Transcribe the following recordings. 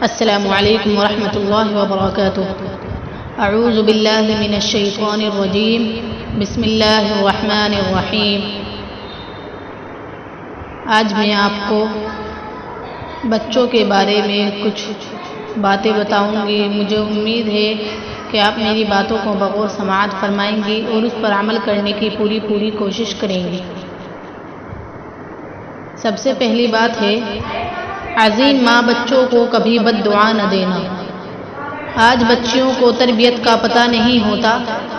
السلام علیکم ورحمۃ اللہ وبرکاتہ۔ اعوذ باللہ من الشیطان الرجیم، بسم اللہ الرحمن الرحیم۔ آج میں آپ کو بچوں کے بارے میں کچھ باتیں بتاؤں گی۔ مجھے امید ہے کہ آپ میری باتوں کو بغور سماعت فرمائیں گی اور اس پر عمل کرنے کی پوری کوشش کریں گی۔ سب سے پہلی بات ہے، عظیم ماں بچوں کو کبھی بد دعا نہ دینا۔ آج بچیوں کو تربیت کا پتہ نہیں ہوتا،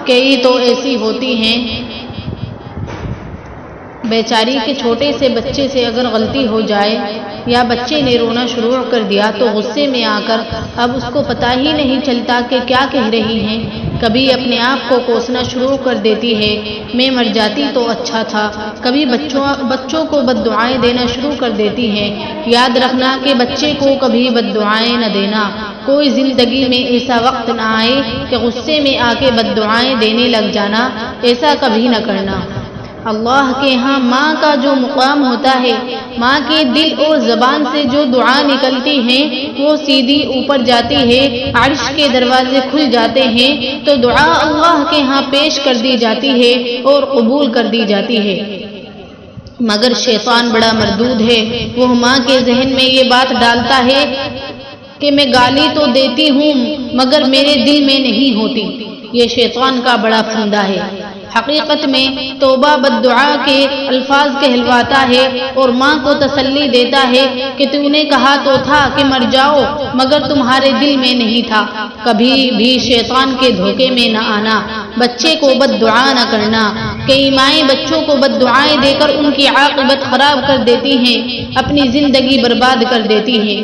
کئی تو ایسی ہوتی ہیں بیچاری کے چھوٹے سے بچے سے اگر غلطی ہو جائے یا بچے نے رونا شروع کر دیا تو غصے میں آ کر اب اس کو پتہ ہی نہیں چلتا کہ کیا کہہ رہی ہیں، کبھی اپنے آپ کو کوسنا شروع کر دیتی ہے، میں مر جاتی تو اچھا تھا، کبھی بچوں کو بد دعائیں دینا شروع کر دیتی ہیں۔ یاد رکھنا کہ بچے کو کبھی بد دعائیں نہ دینا۔ کوئی زندگی میں ایسا وقت نہ آئے کہ غصے میں آ کے بد دعائیں دینے لگ جانا، ایسا کبھی نہ کرنا۔ اللہ کے ہاں ماں کا جو مقام ہوتا ہے، ماں کے دل اور زبان سے جو دعا نکلتی ہے وہ سیدھی اوپر جاتی ہے، عرش کے دروازے کھل جاتے ہیں تو دعا اللہ کے ہاں پیش کر دی جاتی ہے اور قبول کر دی جاتی ہے۔ مگر شیطان بڑا مردود ہے، وہ ماں کے ذہن میں یہ بات ڈالتا ہے کہ میں گالی تو دیتی ہوں مگر میرے دل میں نہیں ہوتی۔ یہ شیطان کا بڑا پھندا ہے۔ حقیقت میں توبہ بد دعا کے الفاظ کہلواتا ہے اور ماں کو تسلی دیتا ہے کہ تو نے کہا تو تھا کہ مر جاؤ مگر تمہارے دل میں نہیں تھا۔ کبھی بھی شیطان کے دھوکے میں نہ آنا، بچے کو بد دعا نہ کرنا۔ کئی مائیں بچوں کو بد دعائیں دے کر ان کی عاقبت خراب کر دیتی ہیں، اپنی زندگی برباد کر دیتی ہیں۔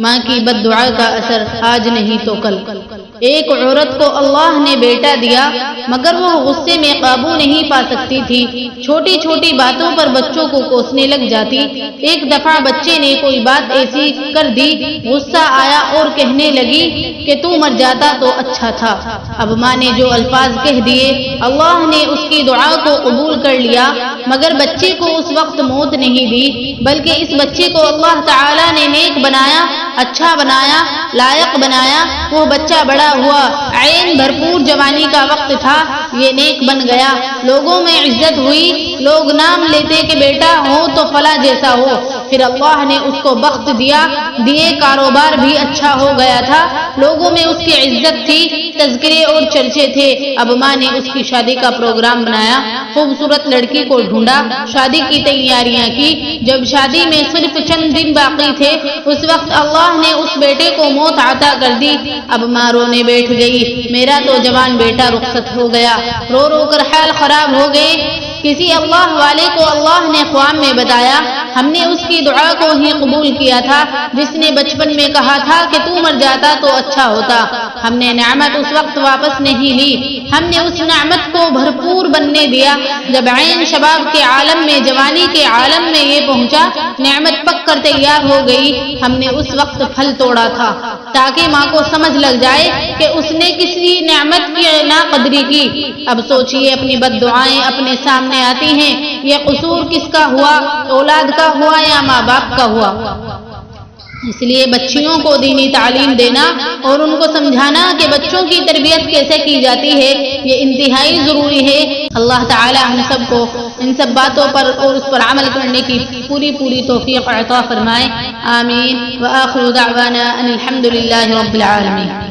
ماں کی بد دعا کا اثر آج نہیں تو کل۔ ایک عورت کو اللہ نے بیٹا دیا مگر وہ غصے میں قابو نہیں پا سکتی تھی، چھوٹی چھوٹی باتوں پر بچوں کو کوسنے لگ جاتی۔ ایک دفعہ بچے نے کوئی بات ایسی کر دی، غصہ آیا اور کہنے لگی کہ تو مر جاتا تو اچھا تھا۔ اب ماں نے جو الفاظ کہہ دیے، اللہ نے اس کی دعا کو قبول کر لیا، مگر بچے کو اس وقت موت نہیں دی بلکہ اس بچے کو اللہ تعالیٰ نے نیک بنایا، اچھا بنایا، لائق بنایا۔ وہ بچہ بڑا ہوا، عین بھرپور جوانی کا وقت تھا، یہ نیک بن گیا، لوگوں میں عزت ہوئی، لوگ نام لیتے کہ بیٹا ہو تو فلاں جیسا ہو۔ پھر اللہ نے اس کو بخت دیا، کاروبار بھی اچھا ہو گیا تھا، لوگوں میں اس کی عزت تھی، تذکرے اور چرچے تھے۔ اب ماں نے اس کی شادی کا پروگرام بنایا، خوبصورت لڑکی کو ڈھونڈا، شادی کی تیاریاں کی۔ جب شادی میں صرف چند دن باقی تھے اس وقت اللہ نے اس بیٹے کو موت عطا کر دی۔ اب ماں رونے بیٹھ گئی، میرا تو جوان بیٹا رخصت ہو گیا، رو رو کر حال خراب ہو گئے۔ کسی اللہ والے کو اللہ نے خواب میں بتایا، ہم نے اس کی دعا کو ہی قبول کیا تھا جس نے بچپن میں کہا تھا کہ تو مر جاتا تو اچھا ہوتا۔ ہم نے نعمت اس وقت واپس نہیں لی، ہم نے اس نعمت کو بھرپور بننے دیا۔ جب عین شباب کے عالم میں، جوانی کے عالم میں یہ پہنچا، نعمت پک کر تیار ہو گئی، ہم نے اس وقت پھل توڑا تھا تاکہ ماں کو سمجھ لگ جائے کہ اس نے کسی نعمت کی ناقدری کی۔ اب سوچئے، اپنی بد دعائیں اپنے سامنے آتی ہیں، یہ قصور کس کا ہوا؟ اولاد کا ہوا یا ماں باپ کا ہوا؟ اس لیے بچیوں کو دینی تعلیم دینا اور ان کو سمجھانا کہ بچوں کی تربیت کیسے کی جاتی ہے، یہ انتہائی ضروری ہے۔ اللہ تعالی ہم سب کو ان سب باتوں پر اور اس پر عمل کرنے کی پوری توفیق عطا فرمائے، آمین۔ وآخر دعوانا ان الحمد للہ رب العالمین۔